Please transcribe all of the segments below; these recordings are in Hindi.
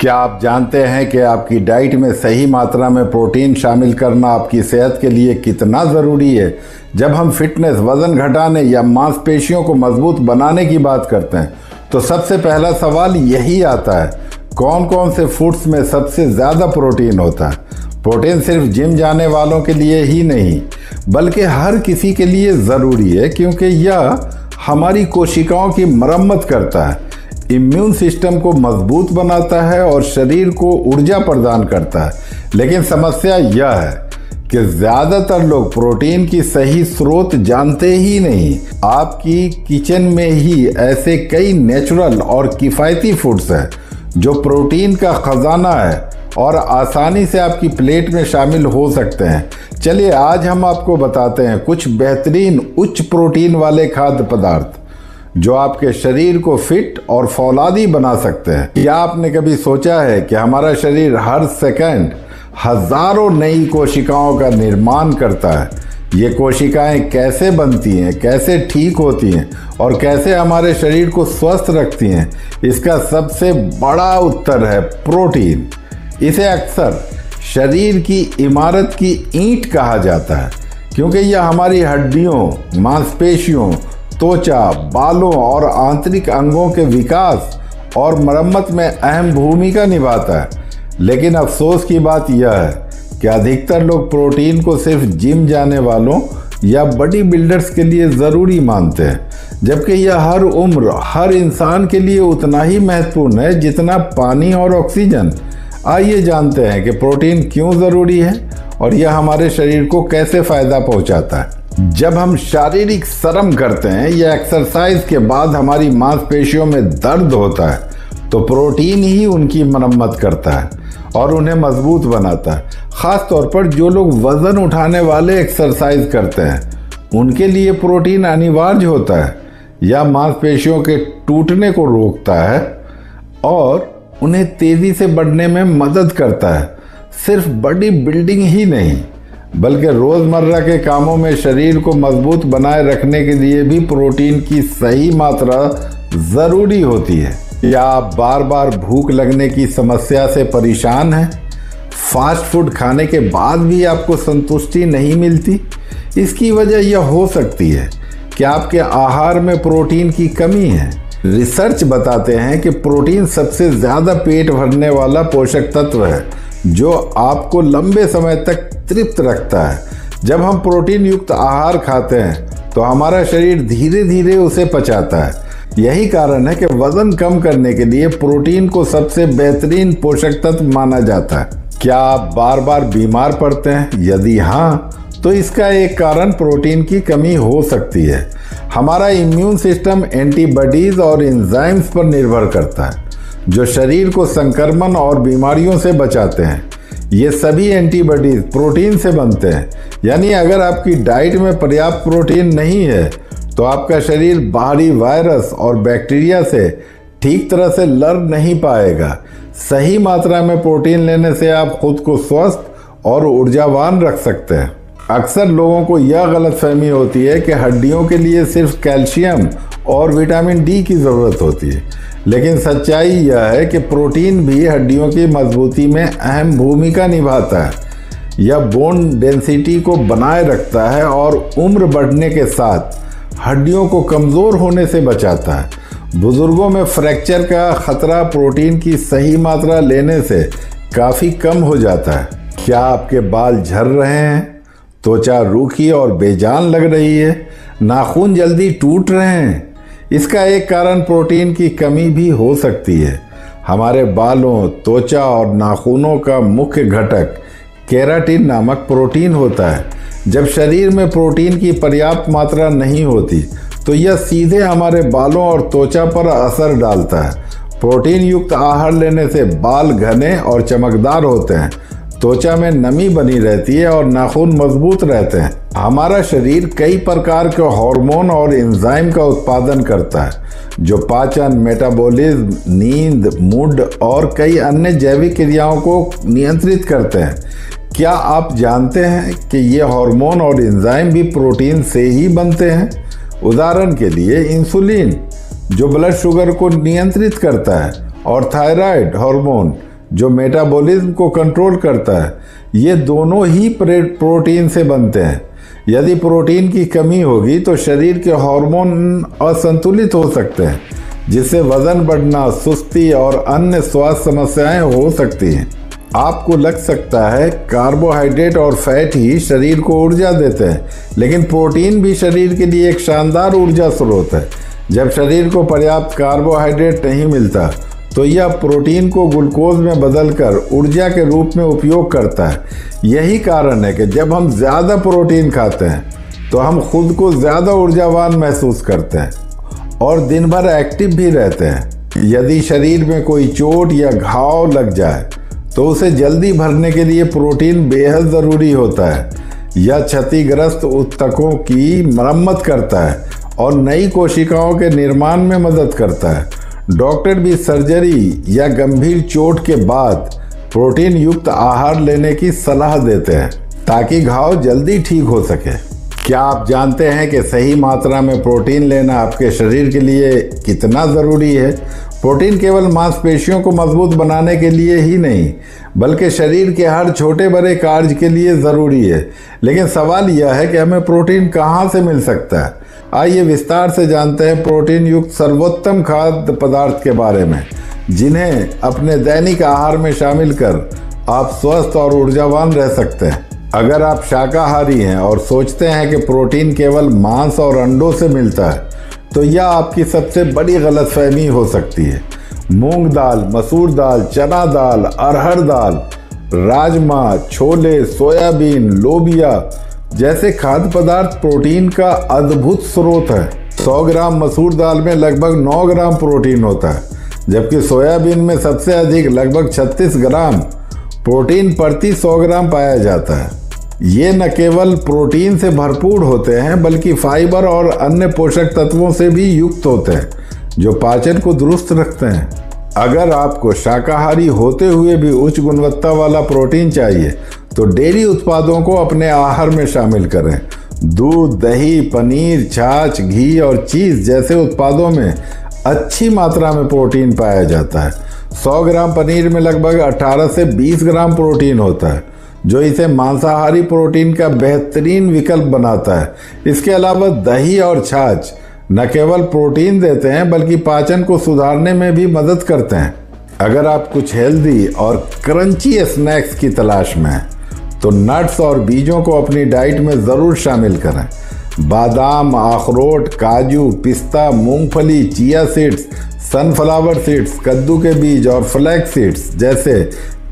क्या आप जानते हैं कि आपकी डाइट में सही मात्रा में प्रोटीन शामिल करना आपकी सेहत के लिए कितना ज़रूरी है? जब हम फिटनेस, वज़न घटाने या मांसपेशियों को मजबूत बनाने की बात करते हैं तो सबसे पहला सवाल यही आता है, कौन कौन से फूड्स में सबसे ज़्यादा प्रोटीन होता है? प्रोटीन सिर्फ जिम जाने वालों के लिए ही नहीं बल्कि हर किसी के लिए ज़रूरी है, क्योंकि यह हमारी कोशिकाओं की मरम्मत करता है, इम्यून सिस्टम को मजबूत बनाता है और शरीर को ऊर्जा प्रदान करता है। लेकिन समस्या यह है कि ज़्यादातर लोग प्रोटीन की सही स्रोत जानते ही नहीं। आपकी किचन में ही ऐसे कई नेचुरल और किफ़ायती फूड्स हैं जो प्रोटीन का खजाना है और आसानी से आपकी प्लेट में शामिल हो सकते हैं। चलिए आज हम आपको बताते हैं कुछ बेहतरीन उच्च प्रोटीन वाले खाद्य पदार्थ जो आपके शरीर को फिट और फौलादी बना सकते हैं। क्या आपने कभी सोचा है कि हमारा शरीर हर सेकंड हजारों नई कोशिकाओं का निर्माण करता है? ये कोशिकाएं कैसे बनती हैं, कैसे ठीक होती हैं और कैसे हमारे शरीर को स्वस्थ रखती हैं? इसका सबसे बड़ा उत्तर है प्रोटीन। इसे अक्सर शरीर की इमारत की ईंट कहा जाता है, क्योंकि यह हमारी हड्डियों, मांसपेशियों, त्वचा, बालों और आंतरिक अंगों के विकास और मरम्मत में अहम भूमिका निभाता है। लेकिन अफसोस की बात यह है कि अधिकतर लोग प्रोटीन को सिर्फ जिम जाने वालों या बॉडी बिल्डर्स के लिए ज़रूरी मानते हैं, जबकि यह हर उम्र, हर इंसान के लिए उतना ही महत्वपूर्ण है जितना पानी और ऑक्सीजन। आइए जानते हैं कि प्रोटीन क्यों ज़रूरी है और यह हमारे शरीर को कैसे फ़ायदा पहुंचाता है। जब हम शारीरिक श्रम करते हैं या एक्सरसाइज के बाद हमारी मांसपेशियों में दर्द होता है तो प्रोटीन ही उनकी मरम्मत करता है और उन्हें मजबूत बनाता है। ख़ास तौर पर जो लोग वज़न उठाने वाले एक्सरसाइज करते हैं उनके लिए प्रोटीन अनिवार्य होता है। यह मांसपेशियों के टूटने को रोकता है और उन्हें तेज़ी से बढ़ने में मदद करता है। सिर्फ बॉडी बिल्डिंग ही नहीं बल्कि रोज़मर्रा के कामों में शरीर को मजबूत बनाए रखने के लिए भी प्रोटीन की सही मात्रा ज़रूरी होती है। क्या आप बार बार भूख लगने की समस्या से परेशान हैं? फास्ट फूड खाने के बाद भी आपको संतुष्टि नहीं मिलती? इसकी वजह यह हो सकती है कि आपके आहार में प्रोटीन की कमी है। रिसर्च बताते हैं कि प्रोटीन सबसे ज़्यादा पेट भरने वाला पोषक तत्व है जो आपको लंबे समय तक तृप्त रखता है। जब हम प्रोटीन युक्त आहार खाते हैं तो हमारा शरीर धीरे धीरे उसे पचाता है। यही कारण है कि वजन कम करने के लिए प्रोटीन को सबसे बेहतरीन पोषक तत्व माना जाता है। क्या आप बार बार बीमार पड़ते हैं? यदि हाँ, तो इसका एक कारण प्रोटीन की कमी हो सकती है। हमारा इम्यून सिस्टम एंटीबॉडीज और एंजाइम्स पर निर्भर करता है जो शरीर को संक्रमण और बीमारियों से बचाते हैं। ये सभी एंटीबॉडीज प्रोटीन से बनते हैं, यानी अगर आपकी डाइट में पर्याप्त प्रोटीन नहीं है तो आपका शरीर बाहरी वायरस और बैक्टीरिया से ठीक तरह से लड़ नहीं पाएगा। सही मात्रा में प्रोटीन लेने से आप खुद को स्वस्थ और ऊर्जावान रख सकते हैं। अक्सर लोगों को यह गलतफहमी होती है कि हड्डियों के लिए सिर्फ कैल्शियम और विटामिन डी की ज़रूरत होती है, लेकिन सच्चाई यह है कि प्रोटीन भी हड्डियों की मजबूती में अहम भूमिका निभाता है। यह बोन डेंसिटी को बनाए रखता है और उम्र बढ़ने के साथ हड्डियों को कमज़ोर होने से बचाता है। बुजुर्गों में फ्रैक्चर का खतरा प्रोटीन की सही मात्रा लेने से काफ़ी कम हो जाता है। क्या आपके बाल झड़ रहे हैं, त्वचा रूखी और बेजान लग रही है, नाखून जल्दी टूट रहे हैं? इसका एक कारण प्रोटीन की कमी भी हो सकती है। हमारे बालों, त्वचा और नाखूनों का मुख्य घटक केराटिन नामक प्रोटीन होता है। जब शरीर में प्रोटीन की पर्याप्त मात्रा नहीं होती तो यह सीधे हमारे बालों और त्वचा पर असर डालता है। प्रोटीन युक्त आहार लेने से बाल घने और चमकदार होते हैं, त्वचा में नमी बनी रहती है और नाखून मजबूत रहते हैं। हमारा शरीर कई प्रकार के हार्मोन और एंजाइम का उत्पादन करता है जो पाचन, मेटाबॉलिज्म, नींद, मूड और कई अन्य जैविक क्रियाओं को नियंत्रित करते हैं। क्या आप जानते हैं कि ये हार्मोन और एंजाइम भी प्रोटीन से ही बनते हैं? उदाहरण के लिए इंसुलिन जो ब्लड शुगर को नियंत्रित करता है और थायराइड हार्मोन जो मेटाबॉलिज्म को कंट्रोल करता है। ये दोनों ही प्रोटीन से बनते हैं। यदि प्रोटीन की कमी होगी तो शरीर के हार्मोन असंतुलित हो सकते हैं, जिससे वजन बढ़ना, सुस्ती और अन्य स्वास्थ्य समस्याएं हो सकती हैं। आपको लग सकता है कार्बोहाइड्रेट और फैट ही शरीर को ऊर्जा देते हैं, लेकिन प्रोटीन भी शरीर के लिए एक शानदार ऊर्जा स्रोत है। जब शरीर को पर्याप्त कार्बोहाइड्रेट नहीं मिलता तो यह प्रोटीन को ग्लूकोज में बदलकर ऊर्जा के रूप में उपयोग करता है। यही कारण है कि जब हम ज़्यादा प्रोटीन खाते हैं तो हम खुद को ज़्यादा ऊर्जावान महसूस करते हैं और दिन भर एक्टिव भी रहते हैं। यदि शरीर में कोई चोट या घाव लग जाए तो उसे जल्दी भरने के लिए प्रोटीन बेहद ज़रूरी होता है। यह क्षतिग्रस्त ऊतकों की मरम्मत करता है और नई कोशिकाओं के निर्माण में मदद करता है। डॉक्टर भी सर्जरी या गंभीर चोट के बाद प्रोटीन युक्त आहार लेने की सलाह देते हैं ताकि घाव जल्दी ठीक हो सके। क्या आप जानते हैं कि सही मात्रा में प्रोटीन लेना आपके शरीर के लिए कितना ज़रूरी है? प्रोटीन केवल मांसपेशियों को मजबूत बनाने के लिए ही नहीं, बल्कि शरीर के हर छोटे बड़े कार्य के लिए ज़रूरी है। लेकिन सवाल यह है कि हमें प्रोटीन कहाँ से मिल सकता है? आइए विस्तार से जानते हैं प्रोटीन युक्त सर्वोत्तम खाद्य पदार्थ के बारे में, जिन्हें अपने दैनिक आहार में शामिल कर आप स्वस्थ और ऊर्जावान रह सकते हैं। अगर आप शाकाहारी हैं और सोचते हैं कि प्रोटीन केवल मांस और अंडों से मिलता है, तो यह आपकी सबसे बड़ी गलतफहमी हो सकती है। मूंग दाल, मसूर दाल, चना दाल, अरहर दाल, राजमा, छोले, सोयाबीन, लोबिया जैसे खाद्य पदार्थ प्रोटीन का अद्भुत स्रोत है। 100 ग्राम मसूर दाल में लगभग 9 ग्राम प्रोटीन होता है, जबकि सोयाबीन में सबसे अधिक लगभग 36 ग्राम प्रोटीन प्रति 100 ग्राम पाया जाता है। ये न केवल प्रोटीन से भरपूर होते हैं, बल्कि फाइबर और अन्य पोषक तत्वों से भी युक्त होते हैं, जो पाचन को दुरुस्त रखते हैं। अगर आपको शाकाहारी होते हुए भी उच्च गुणवत्ता वाला प्रोटीन चाहिए, तो डेयरी उत्पादों को अपने आहार में शामिल करें। दूध, दही, पनीर, छाछ, घी और चीज़ जैसे उत्पादों में अच्छी मात्रा में प्रोटीन पाया जाता है। 100 ग्राम पनीर में लगभग 18 से 20 ग्राम प्रोटीन होता है, जो इसे मांसाहारी प्रोटीन का बेहतरीन विकल्प बनाता है। इसके अलावा दही और छाछ न केवल प्रोटीन देते हैं, बल्कि पाचन को सुधारने में भी मदद करते हैं। अगर आप कुछ हेल्दी और क्रंची स्नैक्स की तलाश में हैं, तो नट्स और बीजों को अपनी डाइट में ज़रूर शामिल करें। बादाम, अखरोट, काजू, पिस्ता, मूंगफली, चिया सीड्स, सनफ्लावर सीड्स, कद्दू के बीज और फ्लैक्स सीड्स जैसे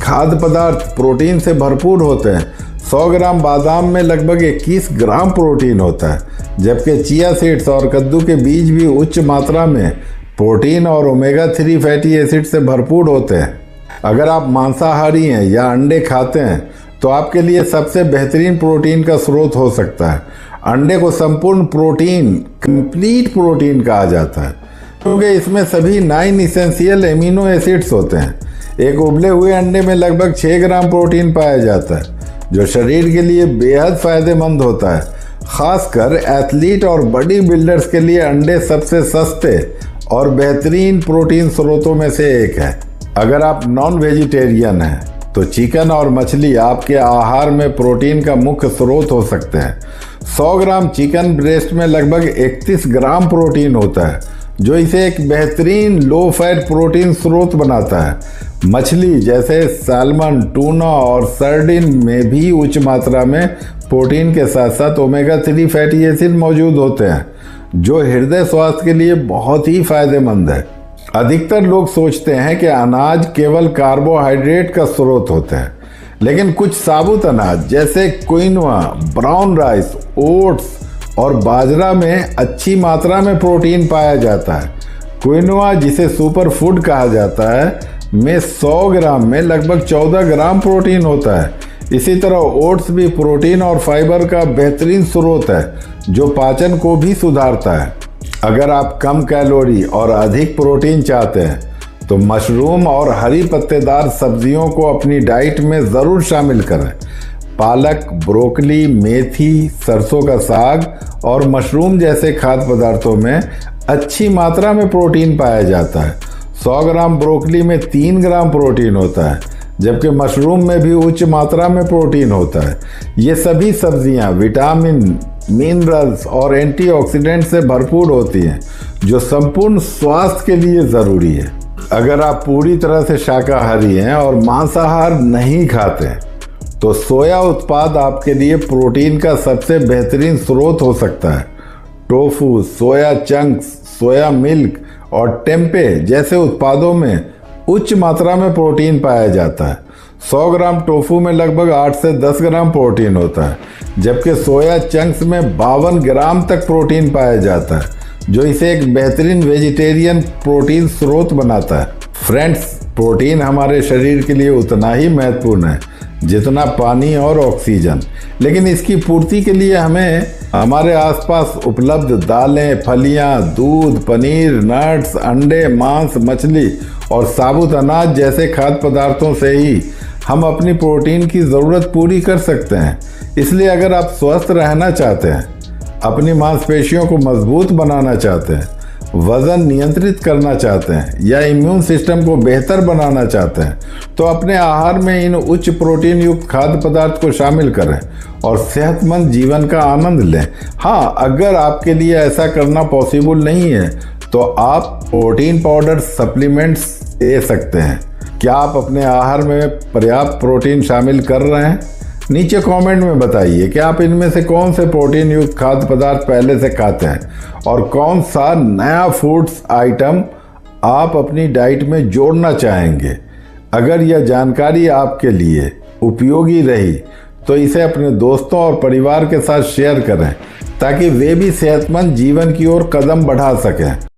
खाद्य पदार्थ प्रोटीन से भरपूर होते हैं। 100 ग्राम बादाम में लगभग 21 ग्राम प्रोटीन होता है, जबकि चिया सीड्स और कद्दू के बीज भी उच्च मात्रा में प्रोटीन और ओमेगा 3 फैटी एसिड से भरपूर होते हैं। अगर आप मांसाहारी हैं या अंडे खाते हैं, तो आपके लिए सबसे बेहतरीन प्रोटीन का स्रोत हो सकता है। अंडे को संपूर्ण प्रोटीन, कंप्लीट प्रोटीन कहा जाता है, क्योंकि इसमें सभी 9 इसेंशियल एमिनो एसिड्स होते हैं। एक उबले हुए अंडे में लगभग 6 ग्राम प्रोटीन पाया जाता है, जो शरीर के लिए बेहद फायदेमंद होता है। खासकर एथलीट और बॉडी बिल्डर्स के लिए अंडे सबसे सस्ते और बेहतरीन प्रोटीन स्रोतों में से एक है। अगर आप नॉन वेजिटेरियन हैं, तो चिकन और मछली आपके आहार में प्रोटीन का मुख्य स्रोत हो सकते हैं। 100 ग्राम चिकन ब्रेस्ट में लगभग 31 ग्राम प्रोटीन होता है, जो इसे एक बेहतरीन लो फैट प्रोटीन स्रोत बनाता है। मछली जैसे सैल्मन, टूना और सर्डिन में भी उच्च मात्रा में प्रोटीन के साथ साथ ओमेगा 3 फैटी एसिड मौजूद होते हैं, जो हृदय स्वास्थ्य के लिए बहुत ही फायदेमंद है। अधिकतर लोग सोचते हैं कि अनाज केवल कार्बोहाइड्रेट का स्रोत होते हैं, लेकिन कुछ साबुत अनाज जैसे क्विनोआ, ब्राउन राइस, ओट्स और बाजरा में अच्छी मात्रा में प्रोटीन पाया जाता है। क्विनोआ, जिसे सुपर फूड कहा जाता है, में 100 ग्राम में लगभग 14 ग्राम प्रोटीन होता है। इसी तरह ओट्स भी प्रोटीन और फाइबर का बेहतरीन स्रोत है, जो पाचन को भी सुधारता है। अगर आप कम कैलोरी और अधिक प्रोटीन चाहते हैं, तो मशरूम और हरी पत्तेदार सब्जियों को अपनी डाइट में ज़रूर शामिल करें। पालक, ब्रोकली, मेथी, सरसों का साग और मशरूम जैसे खाद्य पदार्थों में अच्छी मात्रा में प्रोटीन पाया जाता है। 100 ग्राम ब्रोकली में 3 ग्राम प्रोटीन होता है, जबकि मशरूम में भी उच्च मात्रा में प्रोटीन होता है। ये सभी सब्जियां विटामिन, मिनरल्स और एंटीऑक्सीडेंट से भरपूर होती हैं, जो संपूर्ण स्वास्थ्य के लिए ज़रूरी है। अगर आप पूरी तरह से शाकाहारी हैं और मांसाहार नहीं खाते, तो सोया उत्पाद आपके लिए प्रोटीन का सबसे बेहतरीन स्रोत हो सकता है। Tofu, soya chunks, soya milk और टेम्पे जैसे उत्पादों में उच्च मात्रा में प्रोटीन पाया जाता है। 100 ग्राम टोफू में लगभग 8 से 10 ग्राम प्रोटीन होता है, जबकि सोया चंक्स में 52 ग्राम तक प्रोटीन पाया जाता है, जो इसे एक बेहतरीन वेजिटेरियन प्रोटीन स्रोत बनाता है। फ्रेंड्स, प्रोटीन हमारे शरीर के लिए उतना ही महत्वपूर्ण है जितना पानी और ऑक्सीजन, लेकिन इसकी पूर्ति के लिए हमें हमारे आसपास उपलब्ध दालें, फलियां, दूध, पनीर, नट्स, अंडे, मांस, मछली और साबुत अनाज जैसे खाद्य पदार्थों से ही हम अपनी प्रोटीन की ज़रूरत पूरी कर सकते हैं। इसलिए अगर आप स्वस्थ रहना चाहते हैं, अपनी मांसपेशियों को मजबूत बनाना चाहते हैं, वजन नियंत्रित करना चाहते हैं या इम्यून सिस्टम को बेहतर बनाना चाहते हैं, तो अपने आहार में इन उच्च प्रोटीन युक्त खाद्य पदार्थ को शामिल करें और सेहतमंद जीवन का आनंद लें। हाँ, अगर आपके लिए ऐसा करना पॉसिबल नहीं है, तो आप प्रोटीन पाउडर सप्लीमेंट्स ले सकते हैं। क्या आप अपने आहार में पर्याप्त प्रोटीन शामिल कर रहे हैं? नीचे कमेंट में बताइए कि आप इनमें से कौन से प्रोटीन युक्त खाद्य पदार्थ पहले से खाते हैं और कौन सा नया फूड्स आइटम आप अपनी डाइट में जोड़ना चाहेंगे। अगर यह जानकारी आपके लिए उपयोगी रही, तो इसे अपने दोस्तों और परिवार के साथ शेयर करें, ताकि वे भी सेहतमंद जीवन की ओर कदम बढ़ा सकें।